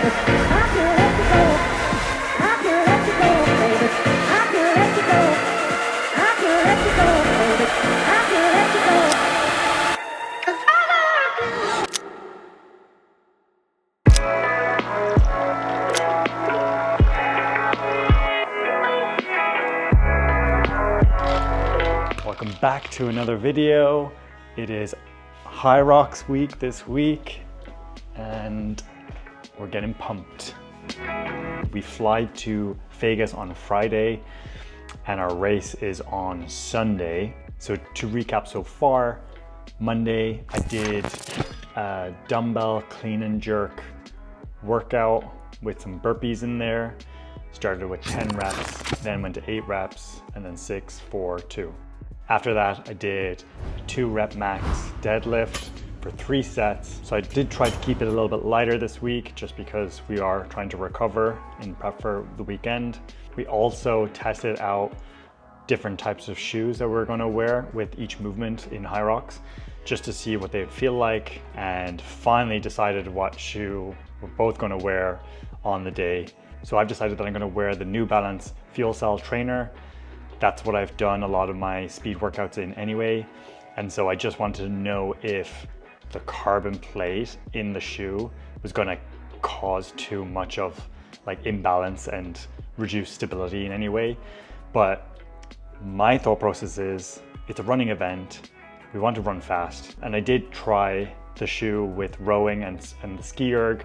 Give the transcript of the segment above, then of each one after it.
Welcome back to another video. It is Hyrox week this week and we're getting pumped. We fly to Vegas on Friday and our race is on Sunday. So to recap so far, Monday I did a dumbbell clean and jerk workout with some burpees in there. Started with 10 reps, then went to 8 reps, and then 6, 4, 2. After that, I did a 2 rep max deadlift for 3 sets. So I did try to keep it a little bit lighter this week just because we are trying to recover in prep for the weekend. We also tested out different types of shoes that we're gonna wear with each movement in Hyrox just to see what they feel like, and finally decided what shoe we're both gonna wear on the day. So I've decided that I'm gonna wear the New Balance Fuel Cell Trainer. That's what I've done a lot of my speed workouts in anyway. And so I just wanted to know if the carbon plate in the shoe was gonna cause too much of like imbalance and reduce stability in any way. But my thought process is it's a running event. We want to run fast. And I did try the shoe with rowing and the ski erg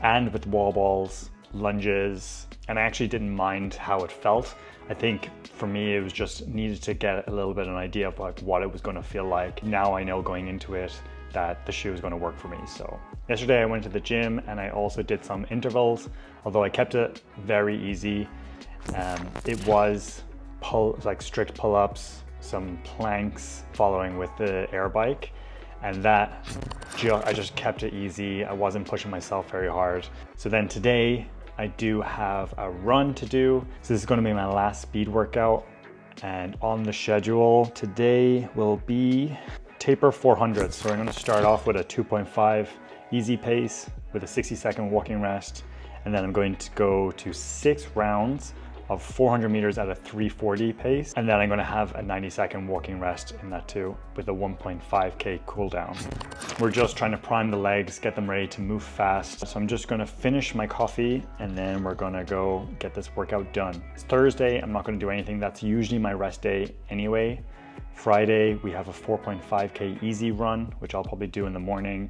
and with wall balls, lunges, and I actually didn't mind how it felt. I think for me, it was just needed to get a little bit of an idea of like what it was going to feel like. Now I know going into it that the shoe is going to work for me. So yesterday I went to the gym and I also did some intervals, although I kept it very easy. It was like strict pull-ups, some planks following with the air bike, and that I just kept it easy. I wasn't pushing myself very hard. So then today I do have a run to do. So this is gonna be my last speed workout. And on the schedule today will be taper 400. So I'm gonna start off with a 2.5 easy pace with a 60-second walking rest. And then I'm going to go to 6 rounds of 400 meters at a 340 pace. And then I'm gonna have a 90-second walking rest in that too with a 1.5K cool down. We're just trying to prime the legs, get them ready to move fast. So I'm just gonna finish my coffee and then we're gonna go get this workout done. It's Thursday, I'm not gonna do anything. That's usually my rest day anyway. Friday, we have a 4.5K easy run, which I'll probably do in the morning.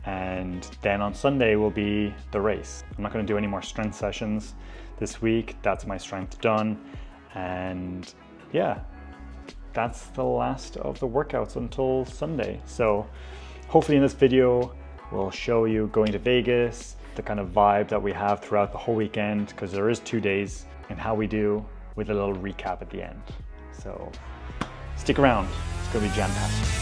And then on Sunday will be the race. I'm not gonna do any more strength sessions this week. That's my strength done. And yeah, that's the last of the workouts until Sunday. So hopefully in this video, we'll show you going to Vegas, the kind of vibe that we have throughout the whole weekend, because there is 2 days, and how we do with a little recap at the end. So stick around, it's gonna be jam-packed.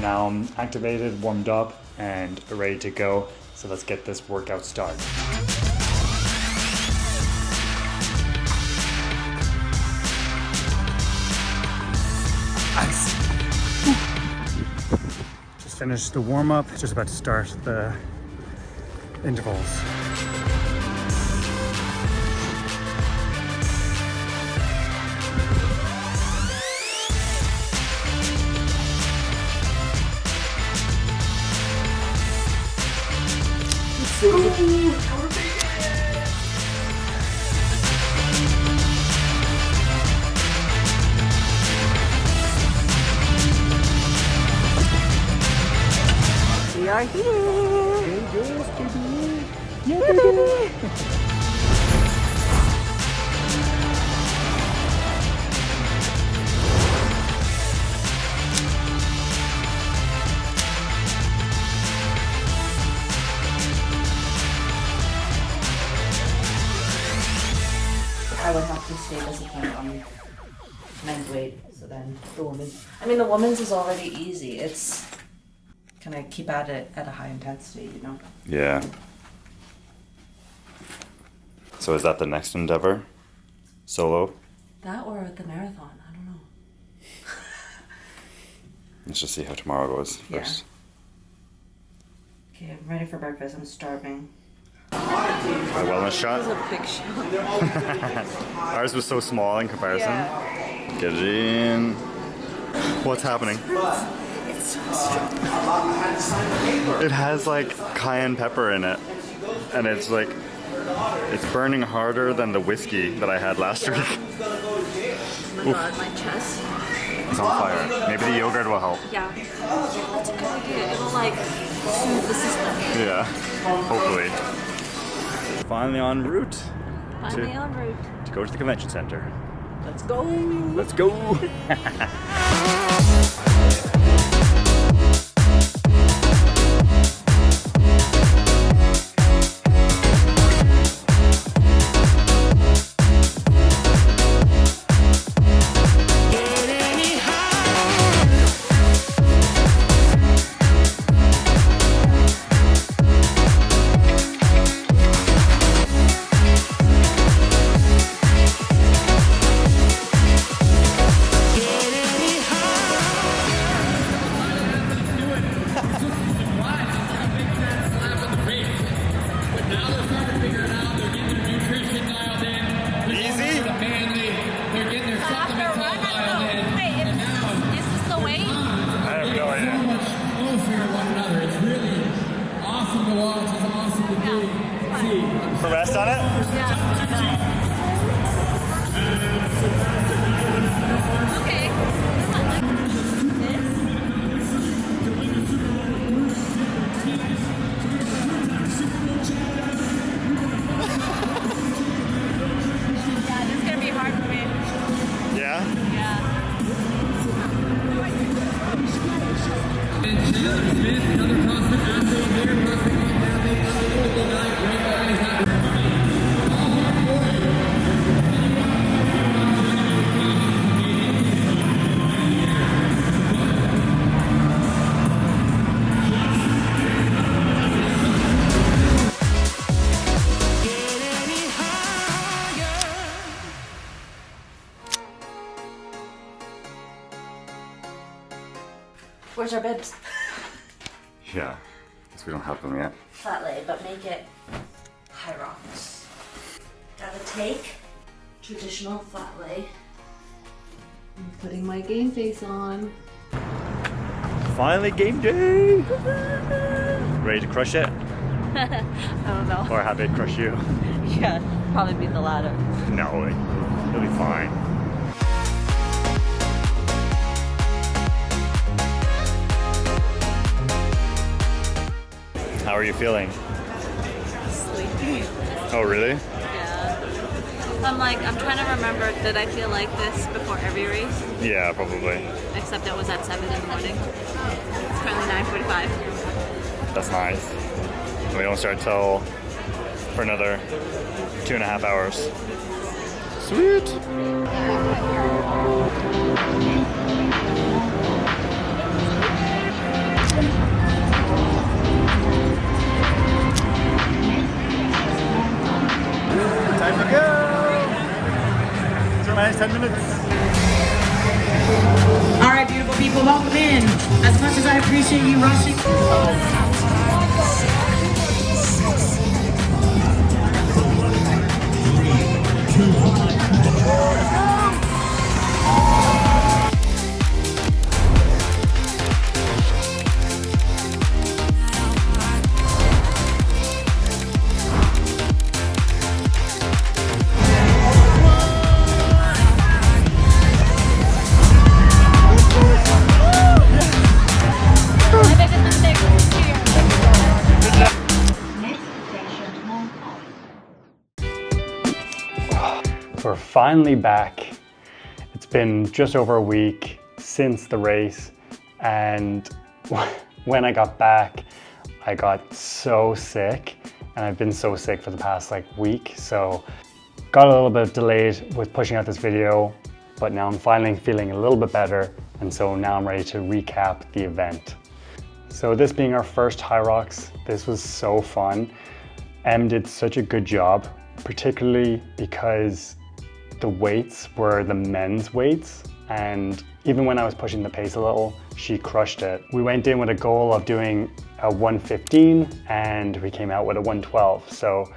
Now I'm activated, warmed up, and ready to go. So let's get this workout started. Nice. Just finished the warm up, just about to start the intervals. We are here. Vegas, baby. Yeah, baby. I would have to stay disciplined on men's weight, so then the women's. I mean, the women's is already easy. It's kind of keep at it at a high intensity, you know? Yeah. So is that the next endeavor? Solo? That or the marathon, I don't know. Let's just see how tomorrow goes Yeah. first. Okay, I'm ready for breakfast. I'm starving. A wellness shot. This is a big shot. Ours was so small in comparison. Yeah. Get it in. What's happening? It's so strong. It has like cayenne pepper in it, and it's like it's burning harder than the whiskey that I had last week. Oh my god, my chest. It's on fire. Maybe the yogurt will help. Yeah. That's a good idea. It'll like soothe the system. Yeah, hopefully. Finally en route. Finally en route. To go to the convention center. Let's go. Let's go. For rest on it? Okay. Yeah, this is gonna be hard for me. Yeah? Yeah. Another CrossFit athlete here, CrossFit athlete, tonight, great guys. Where's our bibs? Yeah. Guess we don't have them yet. Flat lay, but make it Hyrox. Gotta take traditional flat lay. I'm putting my game face on. Finally game day! Ready to crush it? I don't know. Or have it crush you? Yeah, probably be the latter. No, it'll be fine. How are you feeling? Sleepy. Oh, really? Yeah. I'm trying to remember, did I feel like this before every race? Yeah, probably. Except it was at 7 in the morning. It's currently 9:45. That's nice. We don't start till for another 2.5 hours. Sweet! Time to go! 10 minutes. All right, beautiful people, welcome in. As much as I appreciate you rushing. We're finally back. It's been just over a week since the race, and when I got back, I got so sick, and I've been so sick for the past week, so got a little bit delayed with pushing out this video, but now I'm finally feeling a little bit better, and so now I'm ready to recap the event. So this being our first Hyrox, this was so fun. Em did such a good job, particularly because the weights were the men's weights, and Even when I was pushing the pace a little, she crushed it. We went in with a goal of doing a 115 and we came out with a 112. So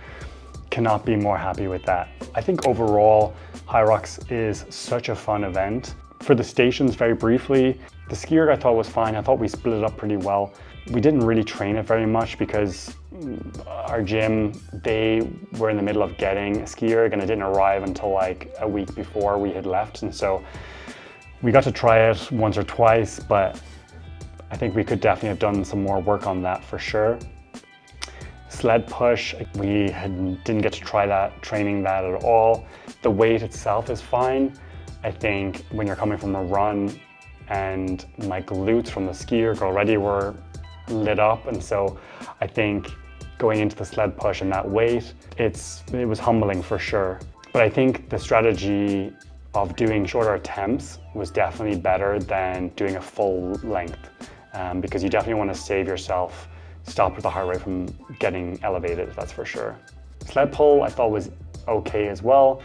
cannot be more happy with that. I think overall, Hyrox is such a fun event. For the stations, very briefly, the ski erg I thought was fine. I thought we split it up pretty well. We didn't really train it very much because our gym, they were in the middle of getting a ski erg and it didn't arrive until like a week before we had left. And so we got to try it once or twice, but I think we could definitely have done some more work on that for sure. Sled push, didn't get to try that, training that at all. The weight itself is fine. I think when you're coming from a run and my glutes from the ski erg already were lit up, and so I think going into the sled push and that weight, it was humbling for sure. But I think the strategy of doing shorter attempts was definitely better than doing a full length because you definitely want to save yourself, stop with the heart rate from getting elevated, that's for sure. Sled pull I thought was okay as well.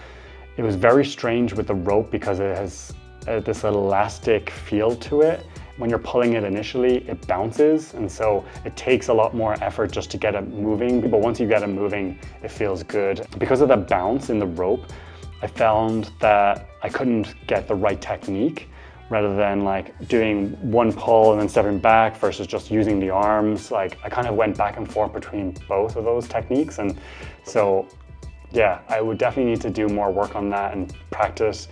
It was very strange with the rope because it has this elastic feel to it. When you're pulling it initially, it bounces, and so it takes a lot more effort just to get it moving, but once you get it moving, it feels good. Because of the bounce in the rope, I found that I couldn't get the right technique rather than like doing one pull and then stepping back versus just using the arms. Like I kind of went back and forth between both of those techniques, and so yeah, I would definitely need to do more work on that and practice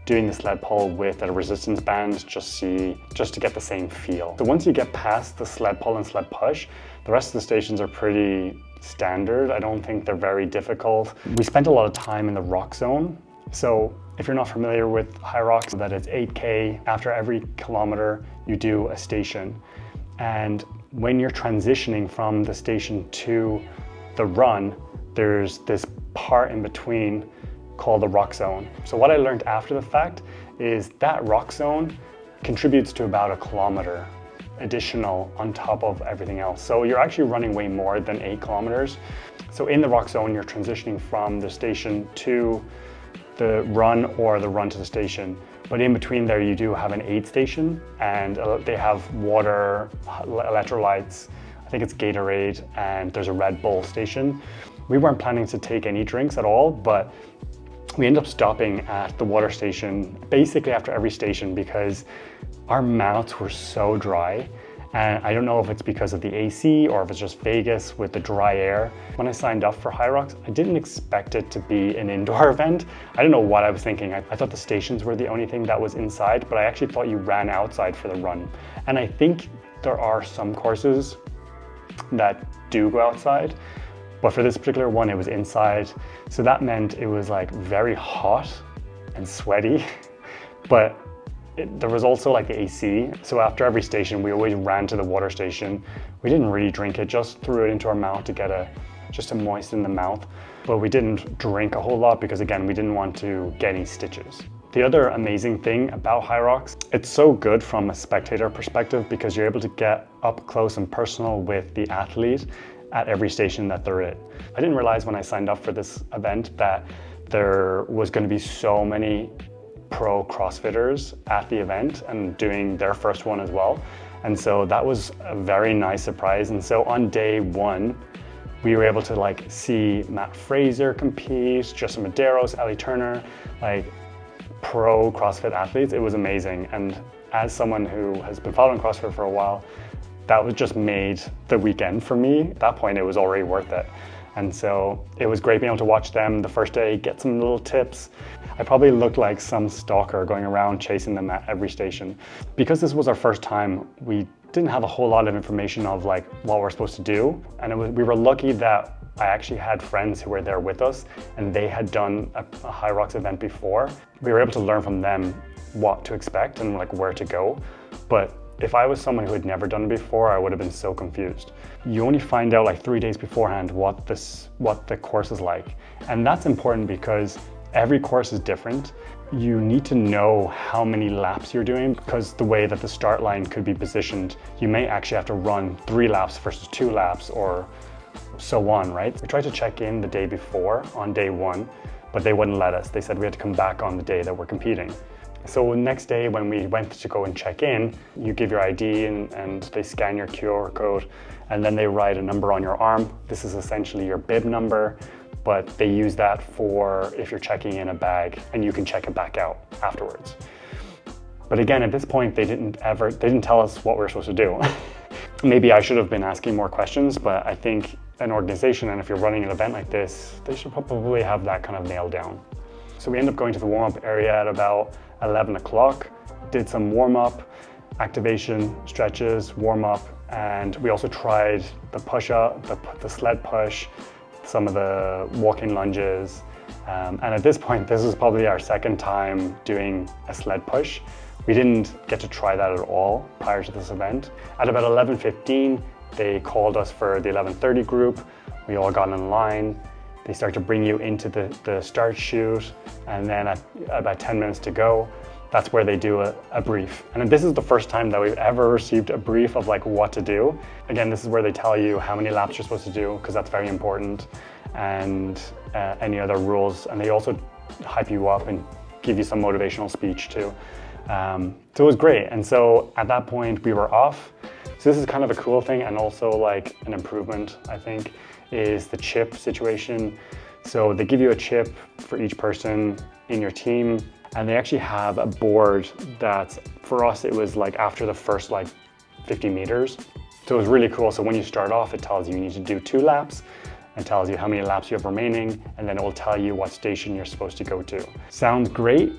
doing the sled pull with a resistance band just to get the same feel. So once you get past the sled pull and sled push, the rest of the stations are pretty standard. I don't think they're very difficult. We spent a lot of time in the rock zone. So if you're not familiar with Hyrox, that it's 8K. After every kilometer, you do a station. And when you're transitioning from the station to the run, there's this part in between called the rock zone. So what I learned after the fact is that rock zone contributes to about a kilometer additional on top of everything else. So you're actually running way more than 8 kilometers. So in the rock zone, you're transitioning from the station to the run or the run to the station. But in between there, you do have an aid station and they have water, electrolytes, I think it's Gatorade, and there's a Red Bull station. We weren't planning to take any drinks at all, but we ended up stopping at the water station basically after every station because our mouths were so dry. And I don't know if it's because of the AC or if it's just Vegas with the dry air. When I signed up for Hyrox, I didn't expect it to be an indoor event. I don't know what I was thinking. I thought the stations were the only thing that was inside, but I actually thought you ran outside for the run. And I think there are some courses that do go outside, but for this particular one, it was inside. So that meant it was like very hot and sweaty, but there was also like the AC. So after every station, we always ran to the water station. We didn't really drink it, just threw it into our mouth to get just to moisten the mouth. But we didn't drink a whole lot because again, we didn't want to get any stitches. The other amazing thing about Hyrox, it's so good from a spectator perspective because you're able to get up close and personal with the athlete at every station that they're at. I didn't realize when I signed up for this event that there was going to be so many pro CrossFitters at the event and doing their first one as well. And so that was a very nice surprise. And so on day one, we were able to like see Matt Fraser compete, Justin Medeiros, Ellie Turner, like pro CrossFit athletes. It was amazing. And as someone who has been following CrossFit for a while, that was just made the weekend for me. At that point, it was already worth it. And so it was great being able to watch them the first day, get some little tips. I probably looked like some stalker going around chasing them at every station. Because this was our first time, we didn't have a whole lot of information of like what we're supposed to do. And we were lucky that I actually had friends who were there with us and they had done a Hyrox event before. We were able to learn from them what to expect and like where to go. But if I was someone who had never done it before, I would have been so confused. You only find out like 3 days beforehand what the course is like. And that's important because every course is different. You need to know how many laps you're doing because the way that the start line could be positioned, you may actually have to run 3 laps versus 2 laps or so on, right? We tried to check in the day before on day one, but they wouldn't let us. They said we had to come back on the day that we're competing. So next day when we went to go and check in, you give your ID and they scan your QR code, and then they write a number on your arm. This is essentially your bib number, but they use that for if you're checking in a bag, and you can check it back out afterwards. But again, at this point, they didn't tell us what we were supposed to do. Maybe I should have been asking more questions, but I think an organization, and if you're running an event like this, they should probably have that kind of nailed down. So we ended up going to the warm-up area at about 11 o'clock, did some warm-up, activation, stretches, warm-up, and we also tried the push-up, the sled push, some of the walking lunges. And at this point, this is probably our second time doing a sled push. We didn't get to try that at all prior to this event. At about 11:15, they called us for the 11:30 group. We all got in line. They start to bring you into the start chute, and then at about 10 minutes to go, that's where they do a brief. And this is the first time that we've ever received a brief of like what to do. Again, this is where they tell you how many laps you're supposed to do, because that's very important, and any other rules. And they also hype you up and give you some motivational speech too. So it was great. And so at that point we were off. So this is kind of a cool thing, and also like an improvement, I think, is the chip situation. So they give you a chip for each person in your team, and they actually have a board that's, for us, it was like after the first like 50 meters. So it was really cool. So when you start off, it tells you need to do 2 laps, and tells you how many laps you have remaining, and then it will tell you what station you're supposed to go to. Sounds great,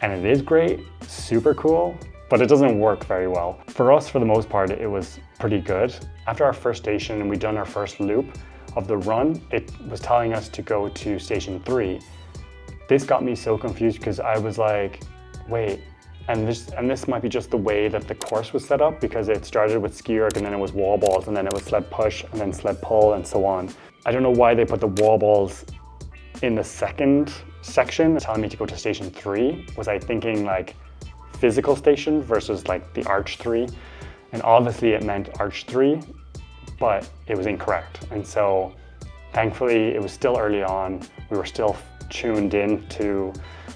and it is great, super cool, but it doesn't work very well. For us, for the most part, it was pretty good. After our first station and we'd done our first loop of the run, it was telling us to go to station 3. This got me so confused because I was like, wait, and this might be just the way that the course was set up, because it started with ski erg, and then it was wall balls, and then it was sled push, and then sled pull, and so on. I don't know why they put the wall balls in the second section, telling me to go to station 3. Was I thinking like physical station versus like the arch 3? And obviously it meant arch 3, but it was incorrect. And so thankfully it was still early on. We were still tuned in to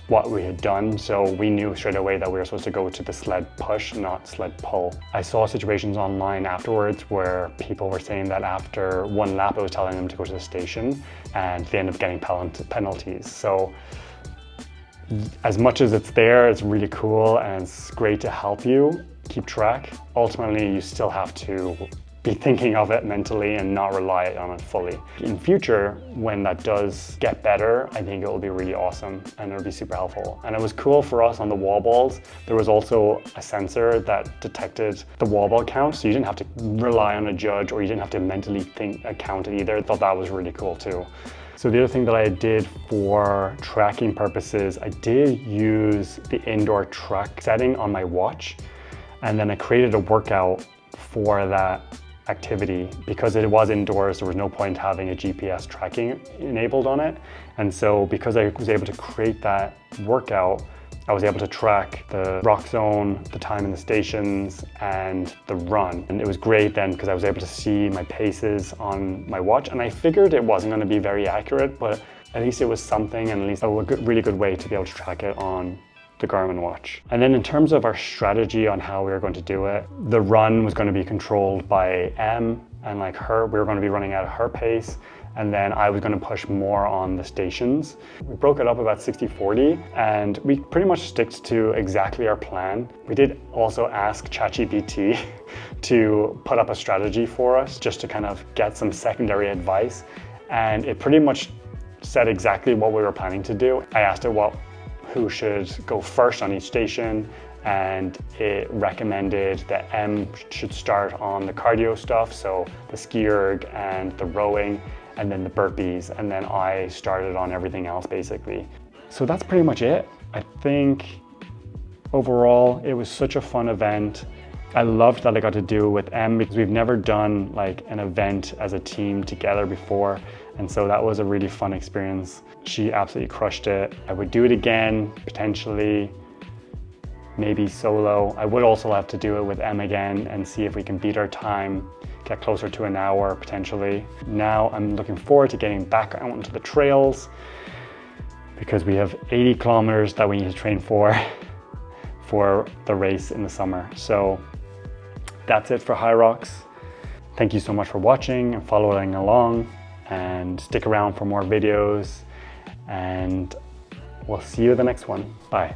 what we had done, so we knew straight away that we were supposed to go to the sled push, not sled pull. I saw situations online afterwards where people were saying that after 1 lap it was telling them to go to the station, and they ended up getting penalties. So as much as it's there, it's really cool and it's great to help you keep track. Ultimately, you still have to be thinking of it mentally and not rely on it fully. In future, when that does get better, I think it will be really awesome and it'll be super helpful. And it was cool for us on the wall balls. There was also a sensor that detected the wall ball count, so you didn't have to rely on a judge, or you didn't have to mentally count it either. I thought that was really cool too. So the other thing that I did for tracking purposes, I did use the indoor track setting on my watch, and then I created a workout for that activity. Because it was indoors, there was no point having a GPS tracking enabled on it. And so because I was able to create that workout, I was able to track the rock zone, the time in the stations, and the run. And it was great then because I was able to see my paces on my watch. And I figured it wasn't going to be very accurate, but at least it was something, and at least a really good way to be able to track it on the Garmin watch. And then in terms of our strategy on how we were going to do it, the run was going to be controlled by Em, and like her, we were going to be running at her pace, and then I was going to push more on the stations. We broke it up about 60-40, and we pretty much sticked to exactly our plan. We did also ask ChatGPT to put up a strategy for us, just to kind of get some secondary advice, and it pretty much said exactly what we were planning to do. I asked it who should go first on each station, and it recommended that Em should start on the cardio stuff, so the ski erg and the rowing, and then the burpees, and then I started on everything else basically. So that's pretty much it. I think overall it was such a fun event. I loved that I got to do it with Em, because we've never done like an event as a team together before, and so that was a really fun experience. She absolutely crushed it. I would do it again, potentially, maybe solo. I would also have to do it with Em again and see if we can beat our time, get closer to an hour potentially. Now I'm looking forward to getting back out onto the trails, because we have 80 kilometers that we need to train for. for the race in the summer. So that's it for Hyrox. Thank you so much for watching and following along, and stick around for more videos, and we'll see you in the next one. Bye.